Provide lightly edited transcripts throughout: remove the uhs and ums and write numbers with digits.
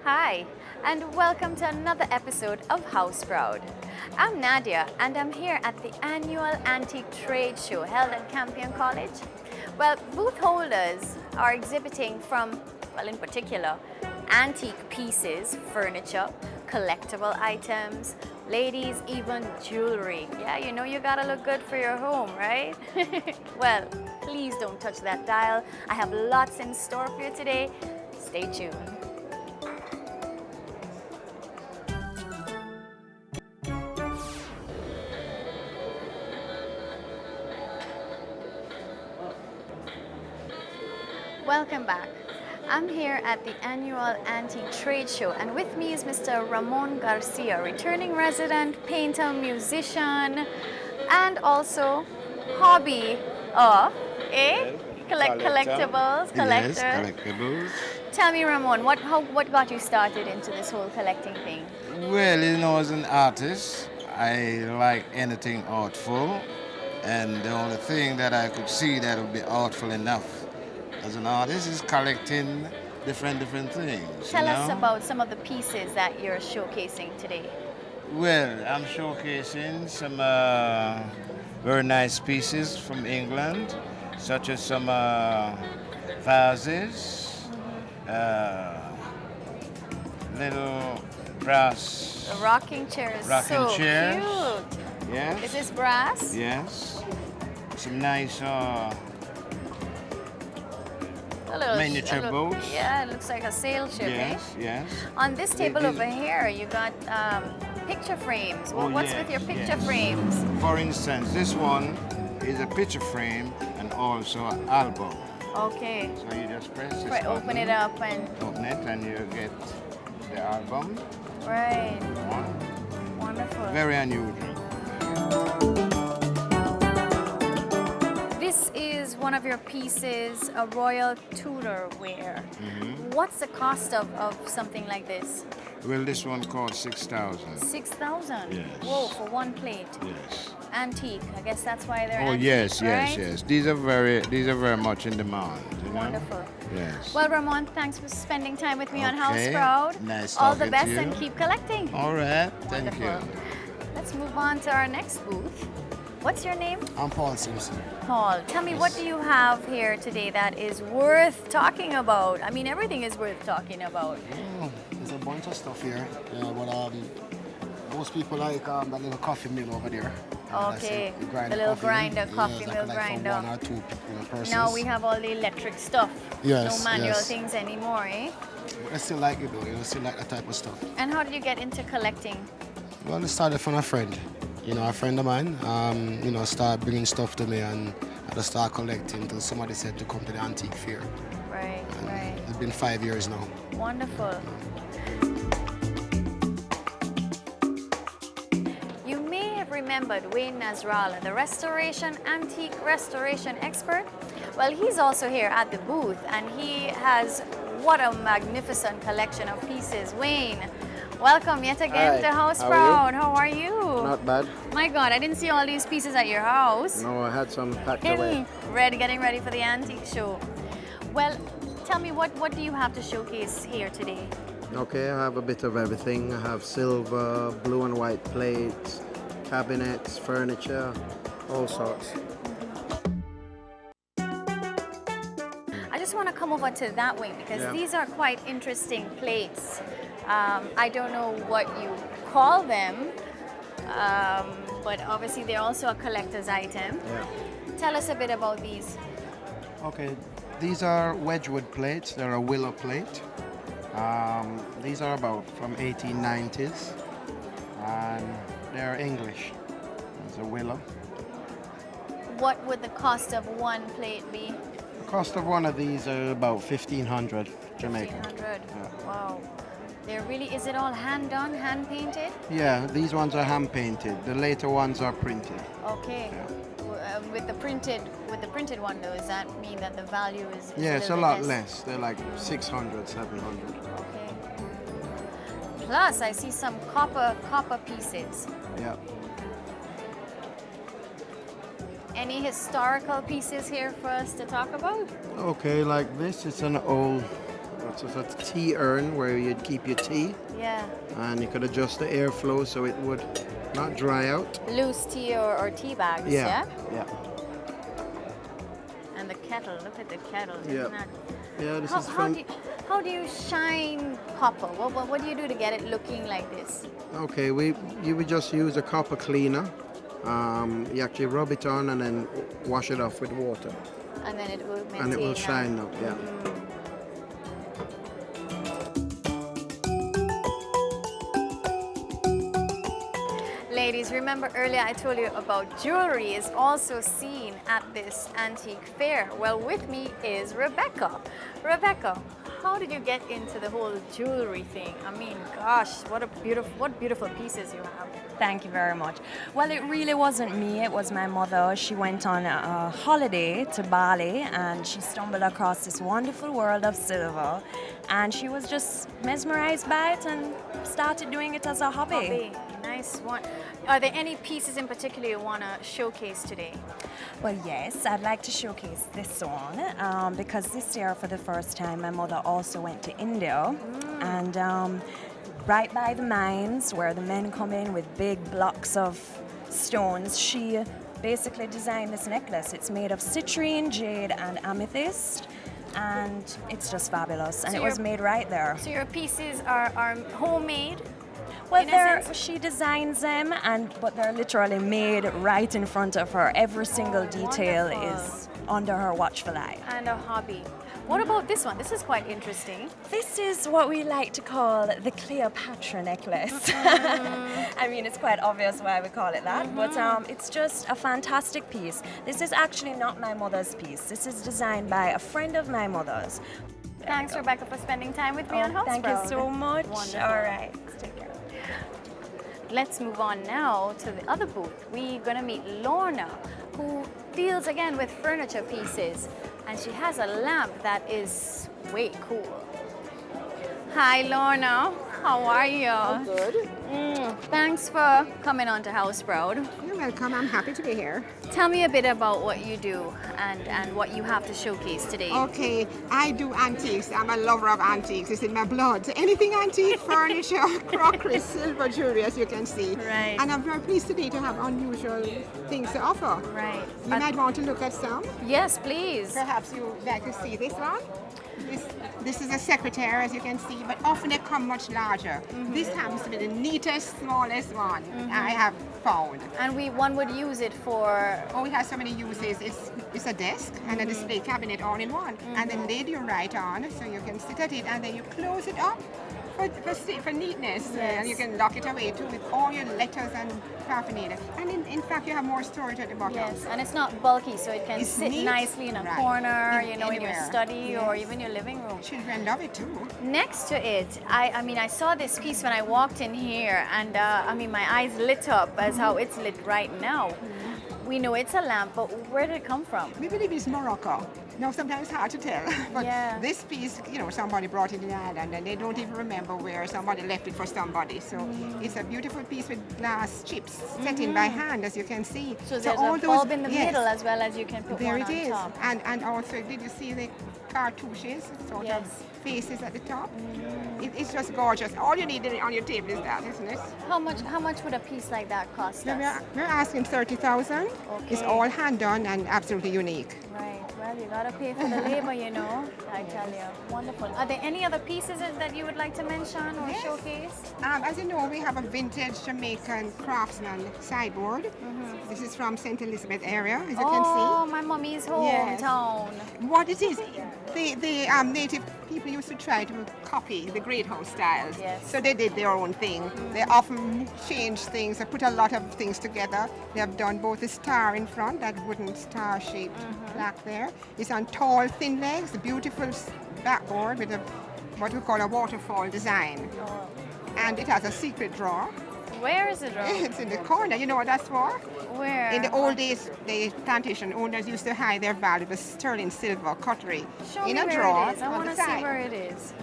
Hi, and welcome to another episode of House Proud. I'm Nadia, and I'm here at the annual Antique Trade Show held at Campion College. Well, booth holders are exhibiting from, well, in particular, antique pieces, furniture, collectible items, ladies, even jewelry. Yeah, you know you gotta look good for your home, right? Well, please don't touch that dial. I have lots in store for you today. Stay tuned. Welcome back. I'm here at the annual Antique Trade Show, and with me is Mr. Ramon Garcia, returning resident, painter, musician, and also hobby collectibles, collector. Yes, collectibles. Tell me, Ramon, what got you started into this whole collecting thing? Well, as an artist, I like anything artful, and the only thing that I could see that would be artful enough as an artist is collecting different things. Tell us about some of the pieces that you're showcasing today. Well, I'm showcasing some very nice pieces from England, such as some vases, little brass. The rocking chairs. Rocking so chairs. Cute. Yes. Is this brass? Yes. Some nice A little miniature boats. Yeah, it looks like a sail ship, Yes, eh? yes. On this table These- over here, you got picture frames. Oh, What's yes, with your picture yes. frames? For instance, this one is a picture frame and also an album. Okay. So you just press this Right, open button, it up and open it, and you get the album. right. One. Wonderful. Very unusual. This is one of your pieces, a royal Tudor ware. What's the cost of something like this? Well, this one costs 6,000. 6,000. Yes. Whoa, for one plate. Yes. Antique. I guess that's why they're Oh antique, yes, right? yes. These are very much in demand. You know? Wonderful. Yes. Well, Ramon, thanks for spending time with me on House Okay. Proud. Nice All the talking best to you. and keep collecting. All right. Thank Wonderful. you. Let's move on to our next booth. What's your name? I'm Paul Simpson. Paul. Tell me, what do you have here today that is worth talking about? I mean, everything is worth talking about. There's a bunch of stuff here. But most people like that little coffee mill over there. Okay, You grind the little coffee. grinder, coffee it's mill like grinder. For one or two persons. Now we have all the electric stuff. Yes, No manual yes. things anymore, eh? But I still like it though. I still like that type of stuff. And how did you get into collecting? Well, it started from a friend. A friend of mine, started bringing stuff to me, and I just started collecting until somebody said to come to the antique fair. Right, And right. It's been 5 years now. Wonderful. You may have remembered Wayne Nasralla, the antique restoration expert. Well, he's also here at the booth, and he has what a magnificent collection of pieces. Wayne, welcome yet again Hi, to House how are Proud. How are you? Not bad. My God, I didn't see all these pieces at your house. No, I had some packed away. Getting ready for the antique show. Well, tell me, what do you have to showcase here today? Okay, I have a bit of everything. I have silver, blue and white plates, cabinets, furniture, all sorts. I just want to come over to that wing because Yeah. these are quite interesting plates. I don't know what you call them, but obviously they're also a collector's item. Yeah. Tell us a bit about these. Okay, these are Wedgwood plates. They're a willow plate. These are about from 1890s, and they're English. It's a willow. What would the cost of one plate be? The cost of one of these are about 1,500 Jamaican. 1,500. Yeah. Wow. They're really, is it all hand done, hand painted? Yeah, these ones are hand painted. The later ones are printed. Okay. With the printed one though, does that mean that the value is Yeah, it's a little lot bit less. They're like 600, 700. Okay. Plus, I see some copper pieces. Yeah. Any historical pieces here for us to talk about? Okay, like this, it's an old So it's a tea urn where you'd keep your tea, Yeah. and you could adjust the airflow so it would not dry out. Loose tea or tea bags, yeah? Yeah. And the kettle, look at the kettle. Yeah. Isn't that... Yeah, this How, is how, from. do you, how do you shine copper? What do you do to get it looking like this? Okay, you would just use a copper cleaner. You actually rub it on and then wash it off with water, And then it will maintain. and it will that. shine up. Yeah. Ladies, remember earlier I told you about jewelry is also seen at this antique fair. Well, with me is Rebecca. Rebecca, how did you get into the whole jewelry thing? I mean, gosh, what beautiful pieces you have. Thank you very much. Well, it really wasn't me, it was my mother. She went on a holiday to Bali and she stumbled across this wonderful world of silver and she was just mesmerized by it and started doing it as a hobby. Nice one. Are there any pieces in particular you want to showcase today? Well, yes, I'd like to showcase this one because this year for the first time my mother also went to India and right by the mines where the men come in with big blocks of stones, she basically designed this necklace. It's made of citrine, jade and amethyst and it's just fabulous and So it was made right there. So your pieces are homemade? Well, in a sense? she designs them, but they're literally made right in front of her. Every single detail wonderful. is under her watchful eye. And a hobby. What about this one? This is quite interesting. This is what we like to call the Cleopatra necklace. I mean, it's quite obvious why we call it that, but it's just a fantastic piece. This is actually not my mother's piece. This is designed by a friend of my mother's. Thanks, Rebecca, for spending time with me on House Thank you Proud. so much. Wonderful. All right. Take care. Let's move on now to the other booth. We're going to meet Lorna, who deals again with furniture pieces, and she has a lamp that is way cool. Hi, Lorna. How are you? Good. Thanks for coming on to House Proud. You're welcome. I'm happy to be here. Tell me a bit about what you do and what you have to showcase today. Okay, I do antiques. I'm a lover of antiques. It's in my blood. Anything antique, furniture, crockery, silver, jewelry, as you can see. Right. And I'm very pleased today to have unusual things to offer. Right. You might want to look at some. Yes, please. Perhaps you would like to see this one. This is a secretary, as you can see, but often they come much larger. This happens to be the neatest, smallest one I have found. And one would use it for... Oh, it has so many uses. It's a desk and a display cabinet all in one. And then laid you right on, so you can sit at it, and then you close it up for neatness. And you can lock it away too with all your letters and paraphernalia. And in fact, you have more storage at the bottom. Yes, and it's not bulky, so it can It's sit neat. nicely in a Right. corner, In in your anywhere. study or Yes. even your living room. Children love it too. Next to it, I mean, I saw this piece when I walked in here, and I mean, my eyes lit up as how it's lit right now. We know it's a lamp, but where did it come from? We believe it's Morocco. Now, sometimes it's hard to tell, but Yeah. this piece, somebody brought it in the island and they don't even remember where somebody left it for somebody. So it's a beautiful piece with glass chips set in by hand, as you can see. So there's all a those- bulb in the yes, middle as well as you can put There one it on is. top. And also, did you see the cartouches, sort Yes. of faces at the top? It's just gorgeous. All you need on your table is that, isn't it? How much would a piece like that cost So us? we're asking 30,000. It's Okay. all hand done and absolutely unique. Right. Well, you gotta pay for the labor, I tell you. Wonderful. Are there any other pieces that you would like to mention or Yes. showcase? As you know, we have a vintage Jamaican craftsman sideboard. This is from St. Elizabeth area, as you can Oh, my mommy's Yes. hometown. see. What it is, the native people used to try to copy the great house styles. Yes. So they did their own thing. They often change things, they put a lot of things together. They have done both the star in front, that wooden star-shaped plaque there. It's on tall, thin legs, a beautiful backboard with what we call a waterfall design. And it has a secret drawer. Where is it, Ro? It's in the corner. You know what that's for? Where? In the old days, the plantation owners used to hide their valuable sterling silver cutlery Show in me a where drawer it is. I on want the to see side. where it is.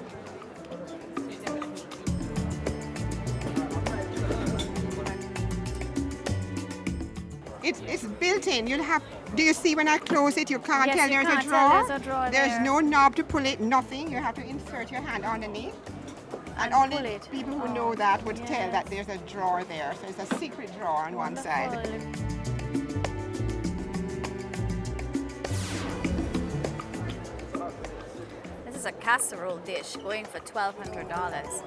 It's built in. You'll have Do you see when I close it, you can't Yes, tell you there's can't a tell drawer? there's a drawer There's there. no knob to pull it, nothing. You have to insert your hand underneath. And And only pull it. people who Oh, know that would tell that yes. there's a drawer there. So it's a secret drawer on one side. Wonderful. This is a casserole dish going for $1,200.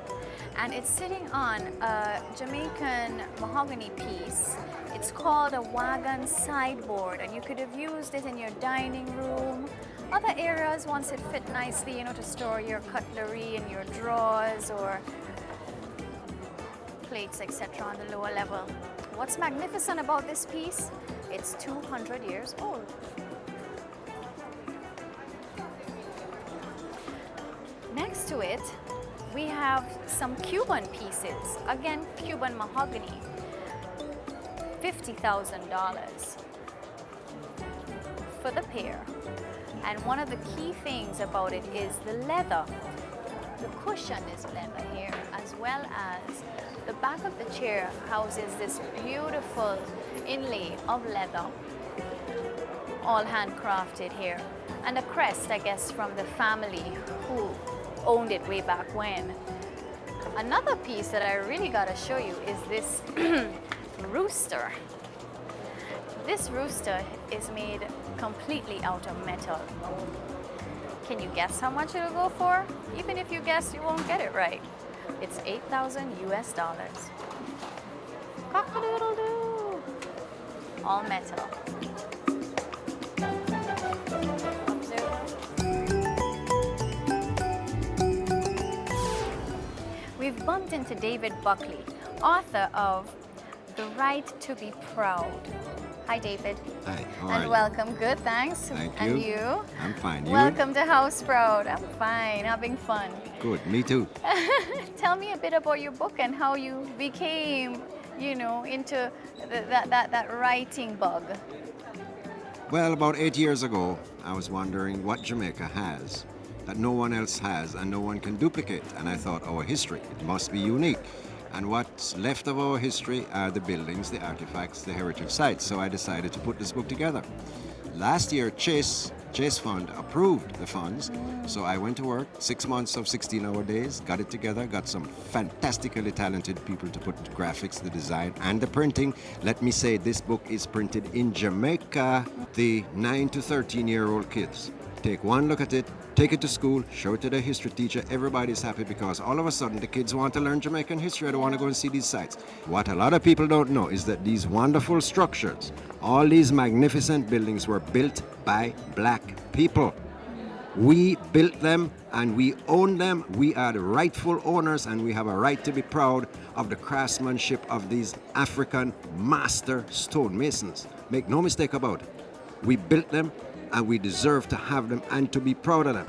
And it's sitting on a Jamaican mahogany piece. It's called a wagon sideboard, and you could have used it in your dining room. Other areas once it fit nicely, to store your cutlery and your drawers or plates, etc. on the lower level. What's magnificent about this piece? It's 200 years old. Next to it, we have some Cuban pieces. Again, Cuban mahogany. $50,000 for the pair. And one of the key things about it is the leather. The cushion is leather here, as well as the back of the chair houses this beautiful inlay of leather, all handcrafted here. And a crest, I guess, from the family who owned it way back when. Another piece that I really gotta show you is this rooster. This rooster is made completely out of metal. Can you guess how much it'll go for? Even if you guess, you won't get it right. It's $8,000 US. Cock-a-doodle-doo. All metal. We've bumped into David Buckley, author of The Right to Be Proud. Hi, David. Hi, how are And you? welcome. Good, thanks. Thank And you. you? I'm fine. You? Welcome to House Proud. I'm fine, having fun. Good. Me too. Tell me a bit about your book and how you became, into that writing bug. Well, about 8 years ago, I was wondering what Jamaica has that no one else has and no one can duplicate. And I thought, our history, it must be unique. And what's left of our history are the buildings, the artifacts, the heritage sites. So I decided to put this book together. Last year, Chase Fund approved the funds. So I went to work, 6 months of 16-hour days, got it together, got some fantastically talented people to put the graphics, the design, and the printing. Let me say, this book is printed in Jamaica. The 9 to 13-year-old kids take one look at it, take it to school, show it to the history teacher. Everybody's happy because all of a sudden the kids want to learn Jamaican history. They want to go and see these sites. What a lot of people don't know is that these wonderful structures, all these magnificent buildings were built by black people. We built them and we own them. We are the rightful owners and we have a right to be proud of the craftsmanship of these African master stonemasons. Make no mistake about it. We built them and we deserve to have them and to be proud of them.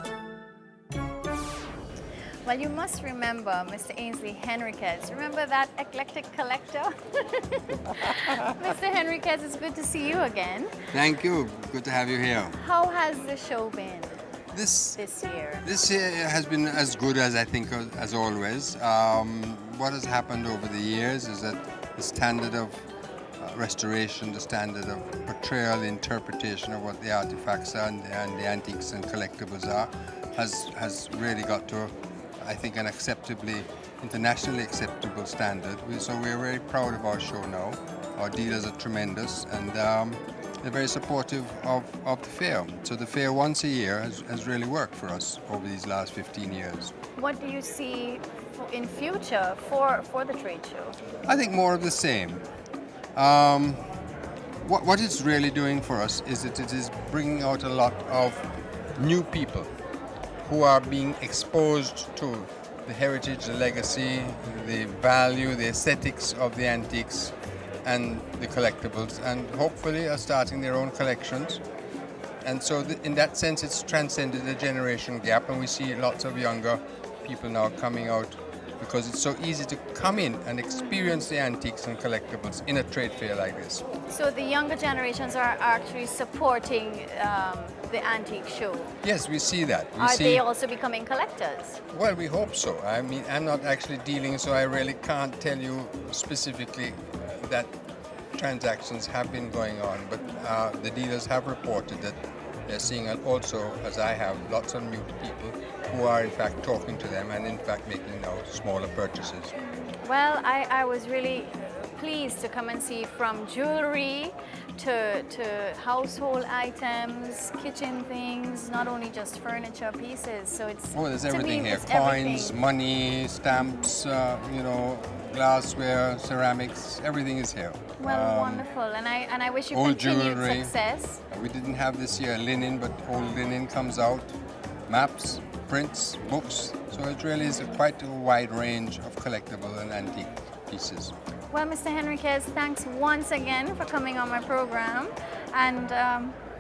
Well, you must remember Mr. Ainslie Henriquez. Remember that eclectic collector? Mr. Henriquez, it's good to see you again. Thank you. Good to have you here. How has the show been This year? this year has been as good as I think as always. What has happened over the years is that the standard of restoration, the standard of portrayal, interpretation of what the artifacts are and the antiques and collectibles are, has really got to, I think, an internationally acceptable standard. So we're very proud of our show now. Our dealers are tremendous and they're very supportive of the fair. So the fair once a year has really worked for us over these last 15 years. What do you see in future for the trade show? I think more of the same. What it's really doing for us is that it is bringing out a lot of new people who are being exposed to the heritage, the legacy, the value, the aesthetics of the antiques and the collectibles, and hopefully are starting their own collections. And so in that sense, it's transcended a generation gap, and we see lots of younger people now coming out because it's so easy to come in and experience the antiques and collectibles in a trade fair like this. So the younger generations are actually supporting the antique show. Yes, we see that. Are they also becoming collectors? Well, we hope so. I mean, I'm not actually dealing, so I really can't tell you specifically that transactions have been going on, but the dealers have reported that they're seeing also, as I have, lots of new people who are in fact talking to them and in fact making now smaller purchases. Well, I was really pleased to come and see from jewelry to household items, kitchen things, not only just furniture pieces. So it's There's to me, everything here: it's coins, everything. money, stamps, glassware, ceramics. Everything is here. Well, wonderful, and I wish you old continued jewelry. success. We didn't have this year linen, but old linen comes out. Maps, prints, books. So it really is quite a wide range of collectible and antique pieces. Well, Mr. Henriquez, thanks once again for coming on my program, and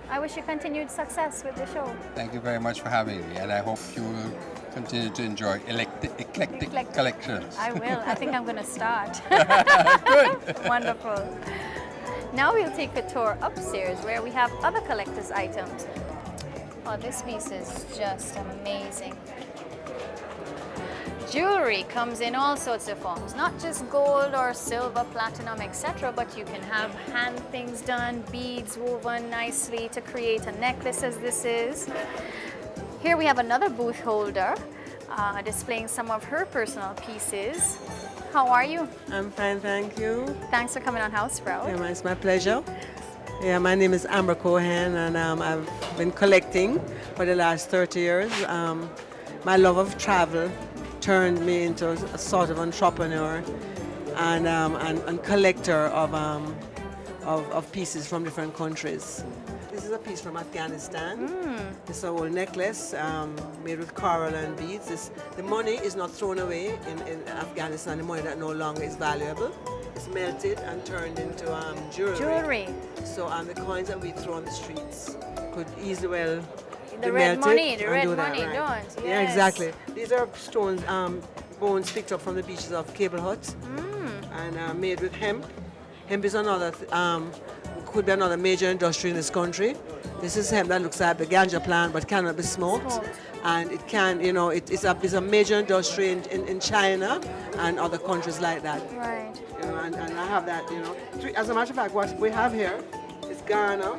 I wish you continued success with the show. Thank you very much for having me, and I hope you will continue to enjoy eclectic collections. I will. I think I'm going to start. Good. Wonderful. Now we'll take a tour upstairs where we have other collector's items. Oh, this piece is just amazing. Jewelry comes in all sorts of forms, not just gold or silver, platinum, etc., but you can have hand things done, beads woven nicely to create a necklace as this is. Here we have another booth holder displaying some of her personal pieces. How are you? I'm fine, thank you. Thanks for coming on House Proud. Yeah, it's my pleasure. Yeah, my name is Amber Cohen, and I've been collecting for the last 30 years. My love of travel turned me into a sort of entrepreneur and collector of pieces from different countries. This is a piece from Afghanistan. It's an old necklace made with coral and beads. The money is not thrown away in Afghanistan, the money that no longer is valuable. It's melted and turned into jewelry. So the coins that we throw on the streets could easily well The be red melted money, the and red do that, money, right. don't? Yeah, Yes. exactly. These are stones, bones picked up from the beaches of Cable Hut and made with hemp. Hemp is another, could be another major industry in this country. This is hemp that looks like the ganja plant but cannot be smoked. And it can, it's a major industry in China and other countries like that. Right. And I have that, As a matter of fact, what we have here is Ghana,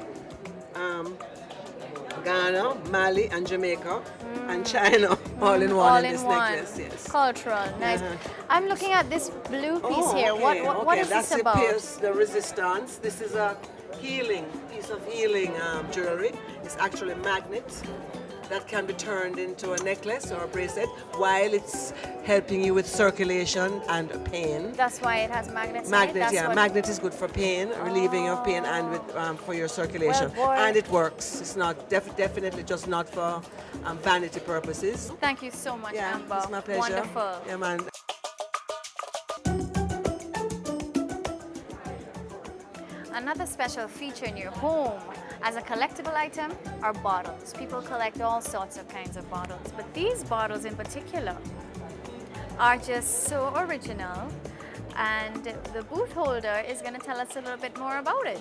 Mali, and Jamaica, and China, all in one in this necklace. Yes. Cultural, nice. I'm looking at this blue piece here. Okay, What is that's this about? the resistance. This is a piece of healing jewelry. It's actually a magnet that can be turned into a necklace or a bracelet while it's helping you with circulation and pain. That's why it has magnets. Magnet, yeah. Magnet is good for pain, relieving of pain, and with for your circulation. Well, boy. And it works. It's not definitely just not for vanity purposes. Thank you so much, Yeah, Amber. it's my pleasure. Wonderful. Yeah, man. Another special feature in your home as a collectible item are bottles. People collect all sorts of kinds of bottles, but these bottles in particular are just so original. And the booth holder is going to tell us a little bit more about it.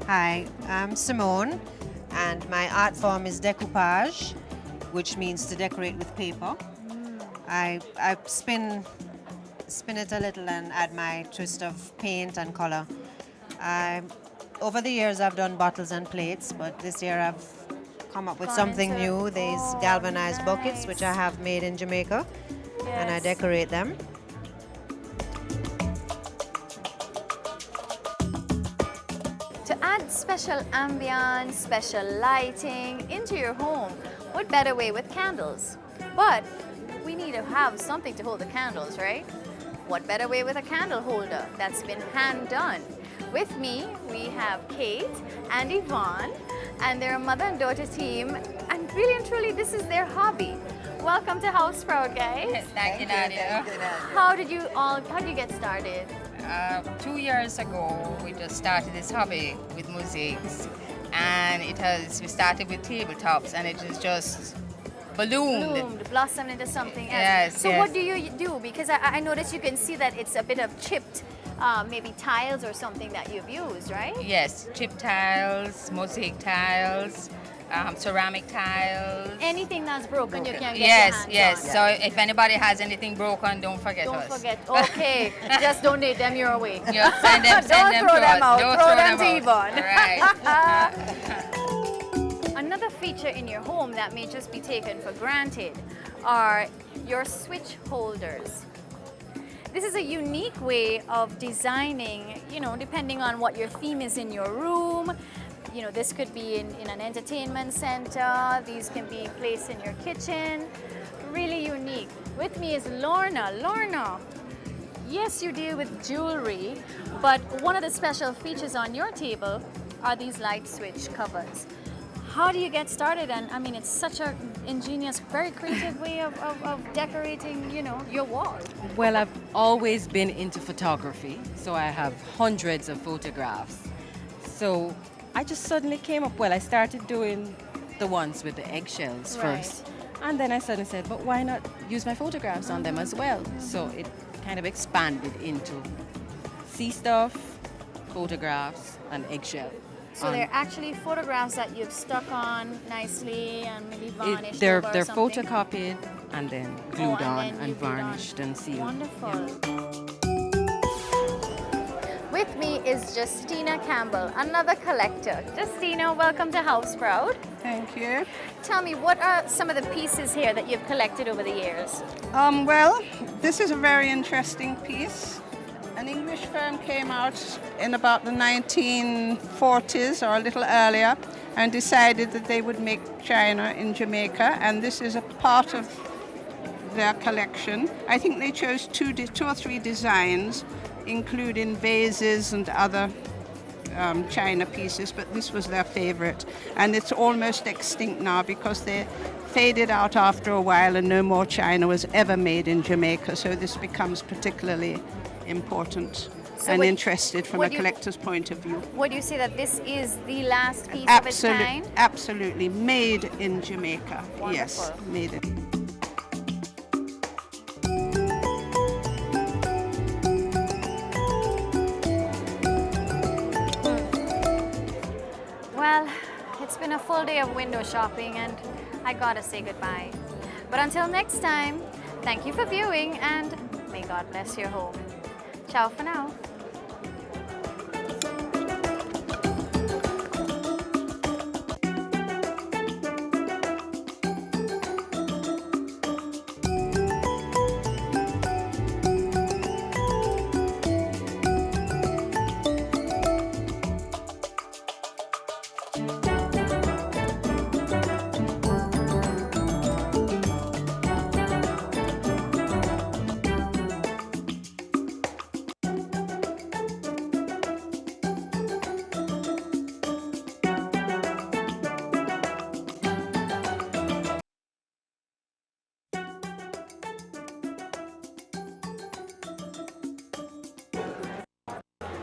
Hi, I'm Symone, and my art form is decoupage, which means to decorate with paper. I spin it a little and add my twist of paint and color. Over the years, I've done bottles and plates, but this year I've come up with something new. These galvanized buckets, which I have made in Jamaica, and I decorate them. To add special ambience, special lighting into your home, what better way with candles? But we need to have something to hold the candles, right? What better way with a candle holder that's been hand done? With me, we have Kate and Yvonne, and they're a mother and daughter team, and really and truly, this is their hobby. Welcome to House Proud, guys. Thank you, Nadia. How did you get started? 2 years ago, we just started this hobby with mosaics, and we started with tabletops, and it is just ballooned. Blossomed into something else. Yes. So what do you do? Because I noticed you can see that it's a bit of chipped, maybe tiles or something that you've used, right? Yes, chip tiles, mosaic tiles, ceramic tiles. Anything that's broken, you can get Yes, your hands yes. on. So if anybody has anything broken, don't forget us. Don't forget. Okay, just donate them your way. Yeah, send them Don't throw to them us. out. Don't throw them them to out. Yvonne. Right. Another feature in your home that may just be taken for granted are your switch holders. This is a unique way of designing, you know, depending on what your theme is in your room. You know, this could be in an entertainment center. These can be placed in your kitchen. Really unique. With me is Lorna. Lorna, yes, you deal with jewelry, but one of the special features on your table are these light switch covers. How do you get started? And I mean, it's such an ingenious, very creative way of decorating, you know, your wall. Well, I've always been into photography, so I have hundreds of photographs. So I just suddenly came up, well, I started doing the ones with the eggshells first. And then I suddenly said, but why not use my photographs on them as well? So it kind of expanded into sea stuff, photographs, and eggshell. So they're actually photographs that you've stuck on nicely and maybe varnished They're over or something? photocopied and then glued on then and you glued on. varnished and sealed. Wonderful. With me is Justina Campbell, another collector. Justina, welcome to House Proud. Thank you. Tell me, what are some of the pieces here that you've collected over the years? Well, this is a very interesting piece. An English firm came out in about the 1940s or a little earlier and decided that they would make china in Jamaica, and this is a part of their collection. I think they chose two or three designs, including vases and other china pieces, but this was their favorite. And it's almost extinct now because they faded out after a while and no more china was ever made in Jamaica, so this becomes particularly important and interested from a collector's point of view. Would you say that this is the last piece of its kind? Absolutely. Made in Jamaica. Wonderful. Yes, made it. Well, it's been a full day of window shopping and I gotta say goodbye. But until next time, thank you for viewing and may God bless your home. Ciao for now.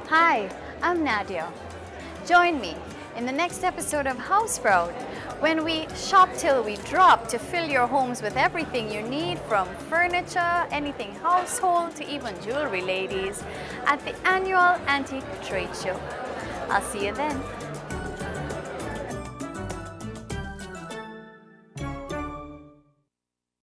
Hi, I'm Nadia. Join me in the next episode of House Proud when we shop till we drop to fill your homes with everything you need, from furniture, anything household to even jewelry, ladies, at the annual Antique Trade Show. I'll see you then.